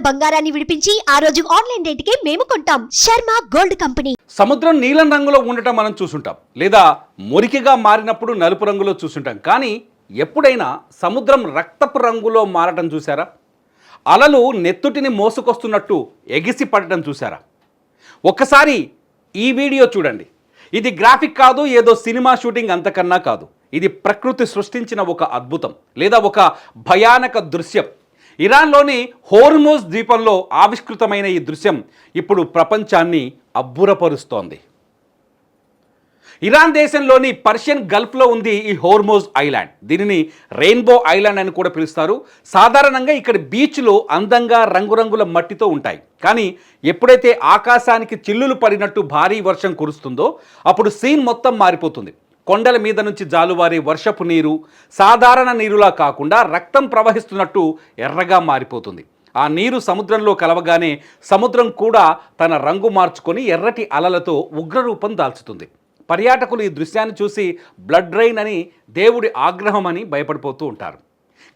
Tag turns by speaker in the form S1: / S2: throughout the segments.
S1: బంగారాన్ని విడిపించి ఆ రోజు ఆన్లైన్ రేటుకే మేము కొంటాం. Sharma gold company.
S2: సముద్రం నీలం రంగులో ఉండటం మనం చూసుంటాం, లేదా మురికిగా మారినప్పుడు నలుపు రంగులో చూసుంటాం. కానీ ఎప్పుడైనా సముద్రం రక్తపు రంగులో మారటం చూసారా? అలలు నెత్తుటిని మోసుకొస్తున్నట్టు ఎగిసి పడటం చూసారా? ఒక్కసారి ఈ వీడియో చూడండి. ఇది గ్రాఫిక్ కాదు, ఏదో సినిమా షూటింగ్ అంతకన్నా కాదు. ఇది ప్రకృతి సృష్టించిన ఒక అద్భుతం, లేదా ఒక భయానక దృశ్యం. ఇరాన్లోని హోర్మోజ్ ద్వీపంలో ఆవిష్కృతమైన ఈ దృశ్యం ఇప్పుడు ప్రపంచాన్ని అబ్బురపరుస్తోంది. ఇరాన్ దేశంలోని పర్షియన్ గల్ఫ్లో ఉంది ఈ హోర్మోజ్ ఐలాండ్. దీనిని రెయిన్బో ఐలాండ్ అని కూడా పిలుస్తారు. సాధారణంగా ఇక్కడ బీచ్లు అందంగా రంగురంగుల మట్టితో ఉంటాయి. కానీ ఎప్పుడైతే ఆకాశానికి చిల్లులు పడినట్టు భారీ వర్షం కురుస్తుందో అప్పుడు సీన్ మొత్తం మారిపోతుంది. కొండల మీద నుంచి జాలువారే వర్షపు నీరు సాధారణ నీరులా కాకుండా రక్తం ప్రవహిస్తున్నట్టు ఎర్రగా మారిపోతుంది. ఆ నీరు సముద్రంలో కలవగానే సముద్రం కూడా తన రంగు మార్చుకొని ఎర్రటి అలలతో ఉగ్రరూపం దాల్చుతుంది. పర్యాటకులు ఈ దృశ్యాన్ని చూసి బ్లడ్ రైన్ అని, దేవుడి ఆగ్రహం అని భయపడిపోతూ ఉంటారు.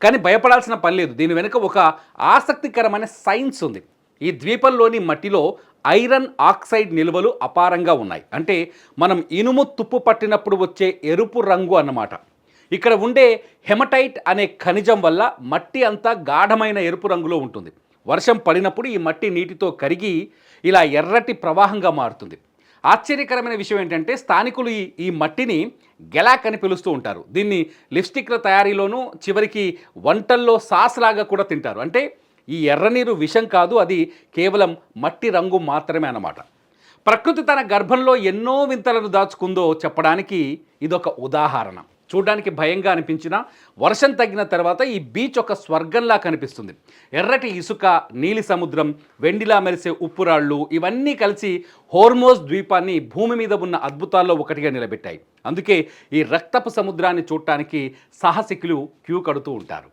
S2: కానీ భయపడాల్సిన పని లేదు. దీని వెనుక ఒక ఆసక్తికరమైన సైన్స్ ఉంది. ఈ ద్వీపంలోని మట్టిలో ఐరన్ ఆక్సైడ్ నిల్వలు అపారంగా ఉన్నాయి. అంటే మనం ఇనుము తుప్పు పట్టినప్పుడు వచ్చే ఎరుపు రంగు అన్నమాట. ఇక్కడ ఉండే హెమటైట్ అనే ఖనిజం వల్ల మట్టి అంతా గాఢమైన ఎరుపు రంగులో ఉంటుంది. వర్షం పడినప్పుడు ఈ మట్టి నీటితో కరిగి ఇలా ఎర్రటి ప్రవాహంగా మారుతుంది. ఆశ్చర్యకరమైన విషయం ఏంటంటే స్థానికులు ఈ మట్టిని గెలాక్ అని పిలుస్తూ ఉంటారు. దీన్ని లిప్స్టిక్ల తయారీలోనూ చివరికి వంటల్లో సాస్ లాగా కూడా తింటారు. అంటే ఈ ఎర్రనీరు విషం కాదు, అది కేవలం మట్టి రంగు మాత్రమే అన్నమాట. ప్రకృతి తన గర్భంలో ఎన్నో వింతలను దాచుకుందో చెప్పడానికి ఇదొక ఉదాహరణ. చూడడానికి భయంగా అనిపించినా వర్షం తగ్గిన తర్వాత ఈ బీచ్ ఒక స్వర్గంలా కనిపిస్తుంది. ఎర్రటి ఇసుక, నీలి సముద్రం, వెండిలా మెరిసే ఉప్పురాళ్ళు ఇవన్నీ కలిసి హోర్మోజ్ ద్వీపాన్ని భూమి మీద ఉన్న అద్భుతాల్లో ఒకటిగా నిలబెట్టాయి. అందుకే ఈ రక్తపు సముద్రాన్ని చూడటానికి సాహసికులు క్యూ కడుతూ ఉంటారు.